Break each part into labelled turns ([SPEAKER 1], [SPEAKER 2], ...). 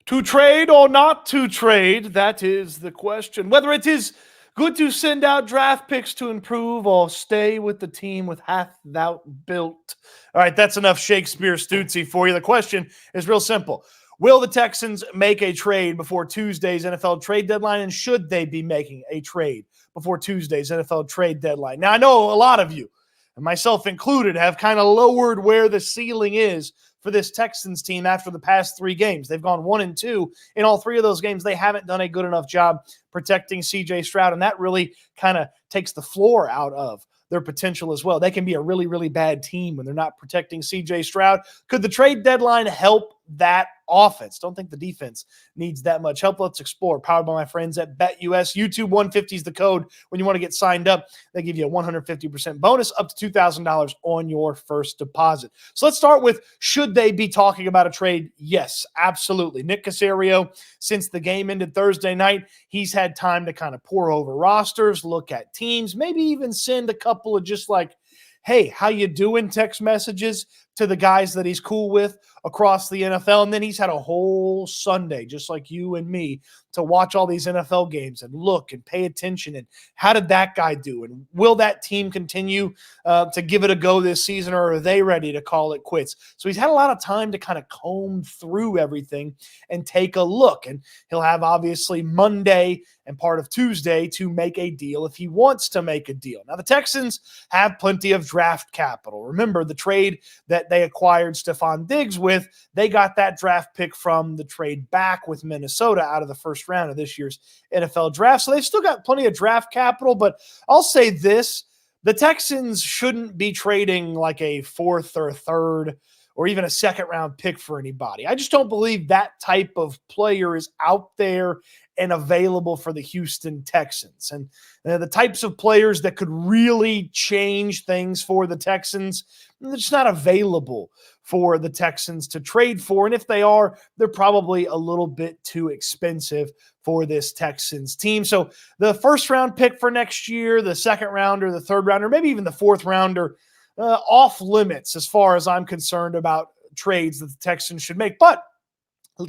[SPEAKER 1] To trade or not to trade, that is the question. Whether it is good to send out draft picks to improve or stay with the team with hath thou built. All right, that's enough Shakespeare Stootsy for you. The question is real simple. Will the Texans make a trade before Tuesday's NFL trade deadline, and should they be making a trade before Tuesday's NFL trade deadline? Now, I know a lot of you, and myself included, have kind of lowered where the ceiling is for this Texans team after the past 3 games. They've gone 1-2. In all 3 of those games, they haven't done a good enough job protecting C.J. Stroud, and that really kind of takes the floor out of their potential as well. They can be a really, really bad team when they're not protecting C.J. Stroud. Could the trade deadline help that offense? Don't think the defense needs that much help. Let's explore. Powered by my friends at BetUS. YouTube 150 is the code when you want to get signed up. They give you a 150% bonus up to $2,000 on your first deposit. So let's start with, should they be talking about a trade? Yes, absolutely. Nick Caserio, since the game ended Thursday night, he's had time to kind of pour over rosters, look at teams, maybe even send a couple of just like, hey, how you doing text messages to the guys that he's cool with across the NFL. And then he's had a whole Sunday, just like you and me, to watch all these NFL games and look and pay attention. And how did that guy do? And will that team continue to give it a go this season, or are they ready to call it quits? So he's had a lot of time to kind of comb through everything and take a look. And he'll have obviously Monday and part of Tuesday to make a deal if he wants to make a deal. Now, the Texans have plenty of draft capital. Remember the trade that they acquired Stefon Diggs with, they got that draft pick from the trade back with Minnesota out of the first round of this year's NFL draft. So they've still got plenty of draft capital, but I'll say this, the Texans shouldn't be trading like a 4th or 3rd or even a 2nd round pick for anybody. I just don't believe that type of player is out there and available for the Houston Texans. And the types of players that could really change things for the Texans, they're just not available for the Texans to trade for. And if they are, they're probably a little bit too expensive for this Texans team. So the 1st round pick for next year, the 2nd rounder, the 3rd rounder, maybe even the 4th rounder, off limits as far as I'm concerned about trades that the Texans should make. But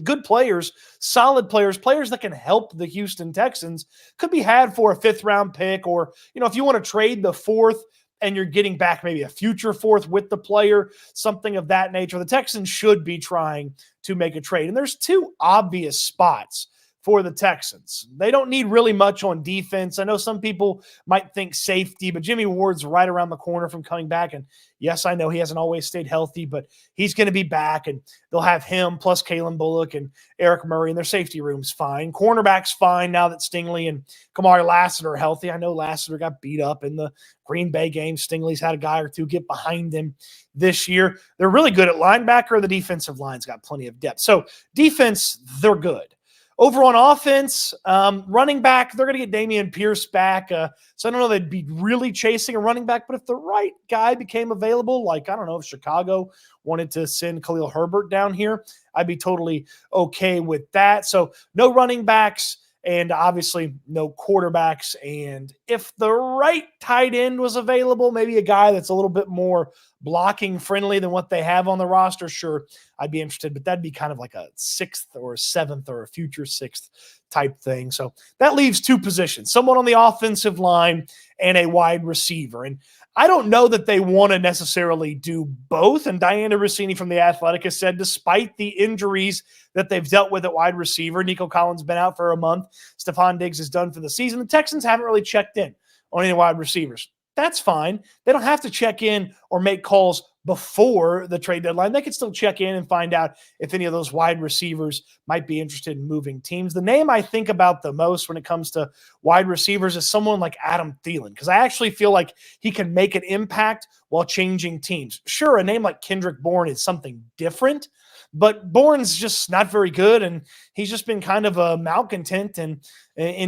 [SPEAKER 1] good players, solid players, players that can help the Houston Texans could be had for a 5th round pick, or, if you want to trade the 4th and you're getting back maybe a future 4th with the player, something of that nature, the Texans should be trying to make a trade. And there's 2 obvious spots for the Texans. They don't need really much on defense. I know some people might think safety, but Jimmy Ward's right around the corner from coming back. And yes, I know he hasn't always stayed healthy, but he's going to be back, and they'll have him plus Kalen Bullock and Eric Murray, and their safety room's fine. Cornerback's fine now that Stingley and Kamari Lassiter are healthy. I know Lassiter got beat up in the Green Bay game. Stingley's had a guy or 2 get behind him this year. They're really good at linebacker. The defensive line's got plenty of depth. So defense, they're good. Over on offense, running back, they're going to get Dameon Pierce back. So I don't know they'd be really chasing a running back, but if the right guy became available, like, I don't know, if Chicago wanted to send Khalil Herbert down here, I'd be totally okay with that. So no running backs, and obviously no quarterbacks. And if the right tight end was available, maybe a guy that's a little bit more blocking friendly than what they have on the roster, sure, I'd be interested, but that'd be kind of like a 6th or a 7th or a future 6th type thing. So that leaves 2 positions, someone on the offensive line and a wide receiver. And I don't know that they want to necessarily do both. And Diana Rossini from The Athletic has said, despite the injuries that they've dealt with at wide receiver, Nico Collins been out for a month, Stefon Diggs is done for the season, the Texans haven't really checked in on any wide receivers. That's fine. They don't have to check in or make calls before the trade deadline. They could still check in and find out if any of those wide receivers might be interested in moving teams. The name I think about the most when it comes to wide receivers is someone like Adam Thielen, because I actually feel like he can make an impact while changing teams. Sure, a name like Kendrick Bourne is something different, but Bourne's just not very good, and he's just been kind of a malcontent in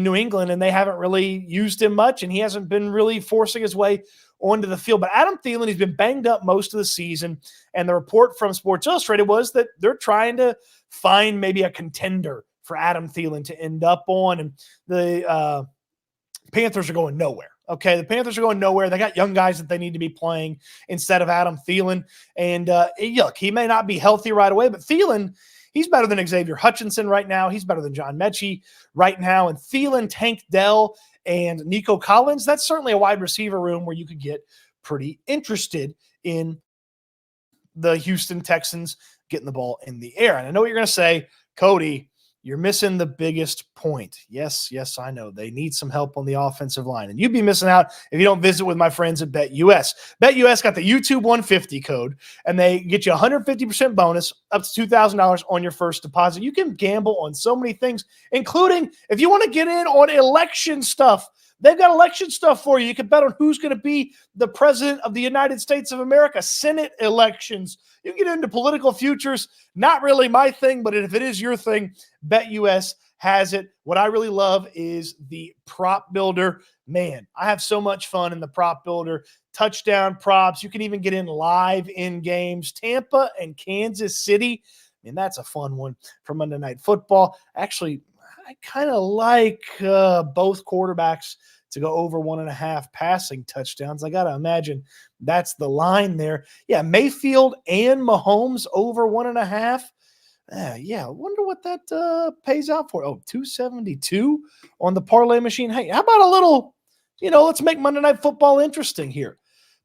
[SPEAKER 1] New England, and they haven't really used him much, and he hasn't been really forcing his way onto the field. But Adam Thielen, he's been banged up most of the season, and the report from Sports Illustrated was that they're trying to find maybe a contender for Adam Thielen to end up on, and the Panthers are going nowhere. Okay, the Panthers are going nowhere. They got young guys that they need to be playing instead of Adam Thielen. And look, he may not be healthy right away, but Thielen, He's better than Xavier Hutchinson right now. He's better than John Mechie right now. And Thielen, Tank Dell, and Nico Collins, that's certainly a wide receiver room where you could get pretty interested in the Houston Texans getting the ball in the air. And I know what you're going to say, Cody, you're missing the biggest point. Yes, I know. They need some help on the offensive line. And you'd be missing out if you don't visit with my friends at BetUS. BetUS got the YouTube 150 code, and they get you 150% bonus up to $2,000 on your first deposit. You can gamble on so many things, including if you want to get in on election stuff. They've got election stuff for you. You can bet on who's going to be the president of the United States of America, Senate elections. You can get into political futures. Not really my thing, but if it is your thing, BetUS has it. What I really love is the prop builder. Man, I have so much fun in the prop builder. Touchdown props. You can even get in live in games. Tampa and Kansas City. And that's a fun one for Monday Night Football. Actually, I kind of like both quarterbacks to go over 1.5 passing touchdowns. I got to imagine that's the line there. Yeah, Mayfield and Mahomes over 1.5. I wonder what that pays out for. Oh, 272 on the parlay machine. Hey, how about a little, let's make Monday Night Football interesting here.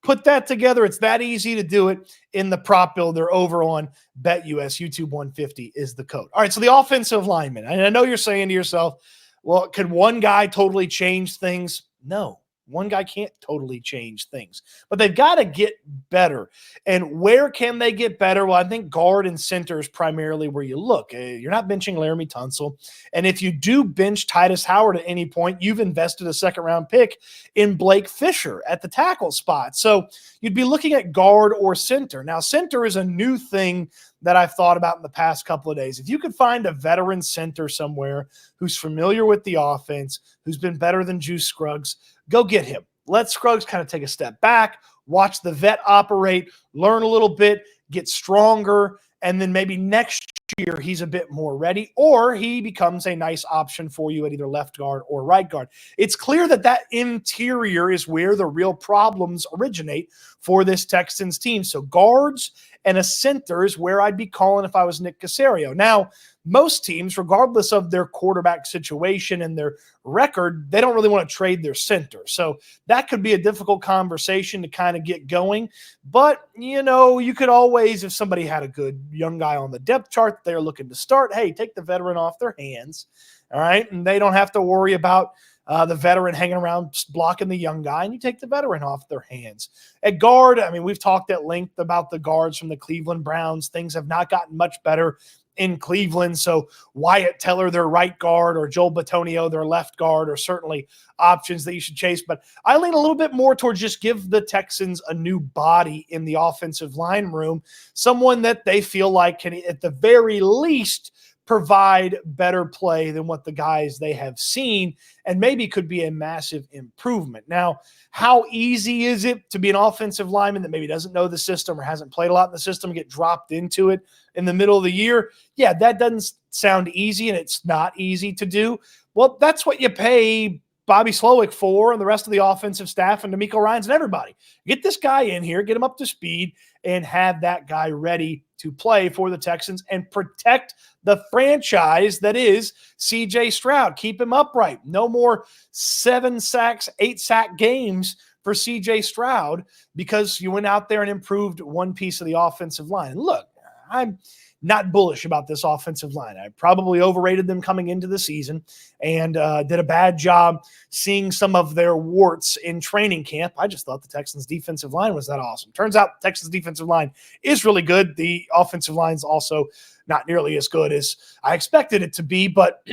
[SPEAKER 1] Put that together. It's that easy to do it in the prop builder over on BetUS. YouTube 150 is the code. All right, so the offensive lineman. And I know you're saying to yourself, well, could one guy totally change things? No, one guy can't totally change things. But they've got to get better. And where can they get better? Well, I think guard and center is primarily where you look. You're not benching Laramie Tunsil. And if you do bench Titus Howard at any point, you've invested a second-round pick in Blake Fisher at the tackle spot. So you'd be looking at guard or center. Now, center is a new thing that I've thought about in the past couple of days. If you could find a veteran center somewhere who's familiar with the offense, who's been better than Juice Scruggs, go get him. Let Scruggs kind of take a step back, watch the vet operate, learn a little bit, get stronger, and then maybe next year he's a bit more ready, or he becomes a nice option for you at either left guard or right guard. It's clear that interior is where the real problems originate for this Texans team. So guards and a center is where I'd be calling if I was Nick Caserio. Now, most teams, regardless of their quarterback situation and their record, they don't really want to trade their center. So that could be a difficult conversation to kind of get going. But, you could always, if somebody had a good young guy on the depth chart they're looking to start, hey, take the veteran off their hands, all right? And they don't have to worry about the veteran hanging around blocking the young guy, and you take the veteran off their hands. At guard, we've talked at length about the guards from the Cleveland Browns. Things have not gotten much better in Cleveland. So Wyatt Teller, their right guard, or Joel Bitonio, their left guard, are certainly options that you should chase. But I lean a little bit more towards just give the Texans a new body in the offensive line room, someone that they feel like can, at the very least, provide better play than what the guys they have seen, and maybe could be a massive improvement. Now, how easy is it to be an offensive lineman that maybe doesn't know the system or hasn't played a lot in the system, get dropped into it in the middle of the year? Yeah, that doesn't sound easy, and it's not easy to do. Well, that's what you pay Bobby Slowick for, and the rest of the offensive staff, and D'Amico Ryans and everybody. Get this guy in here, get him up to speed, and have that guy ready to play for the Texans and protect the franchise that is CJ Stroud. Keep him upright. No more 7 sacks, 8 sack games for CJ Stroud because you went out there and improved one piece of the offensive line. And look, I'm not bullish about this offensive line. I probably overrated them coming into the season and did a bad job seeing some of their warts in training camp. I just thought the Texans' defensive line was that awesome. Turns out Texans' defensive line is really good. The offensive line is also not nearly as good as I expected it to be. But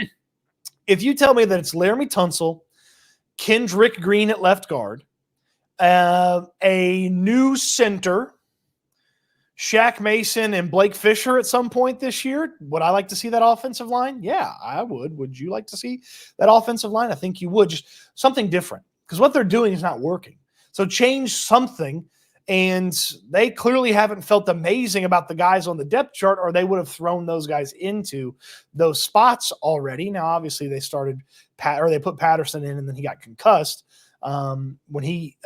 [SPEAKER 1] if you tell me that it's Laramie Tunsil, Kendrick Green at left guard, a new center, Shaq Mason and Blake Fisher at some point this year, would I like to see that offensive line? Yeah, I would. Would you like to see that offensive line? I think you would. Just something different, because what they're doing is not working. So change something, and they clearly haven't felt amazing about the guys on the depth chart, or they would have thrown those guys into those spots already. Now, obviously, they put Patterson in, and then he got concussed. when he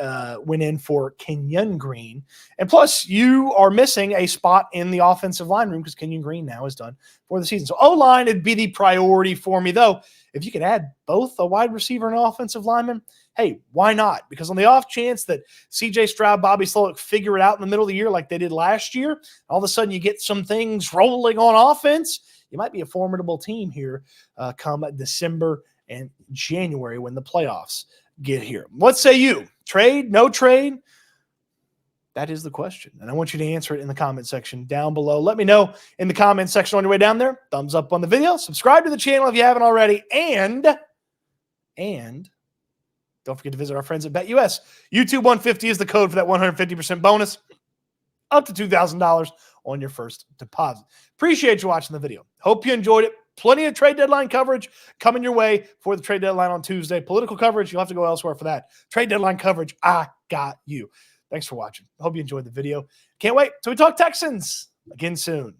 [SPEAKER 1] went in for Kenyon Green. And plus, you are missing a spot in the offensive line room because Kenyon Green now is done for the season. So O-line would be the priority for me, though. If you could add both a wide receiver and an offensive lineman, hey, why not? Because on the off chance that C.J. Stroud, Bobby Slowick figure it out in the middle of the year like they did last year, all of a sudden you get some things rolling on offense, you might be a formidable team here come December and January when the playoffs get here. What say you? Trade? No trade? That is the question. And I want you to answer it in the comment section down below. Let me know in the comment section on your way down there. Thumbs up on the video. Subscribe to the channel if you haven't already. And don't forget to visit our friends at BetUS. YouTube 150 is the code for that 150% bonus. Up to $2,000 on your first deposit. Appreciate you watching the video. Hope you enjoyed it. Plenty of trade deadline coverage coming your way for the trade deadline on Tuesday. Political coverage, you'll have to go elsewhere for that. Trade deadline coverage, I got you. Thanks for watching. Hope you enjoyed the video. Can't wait till we talk Texans again soon.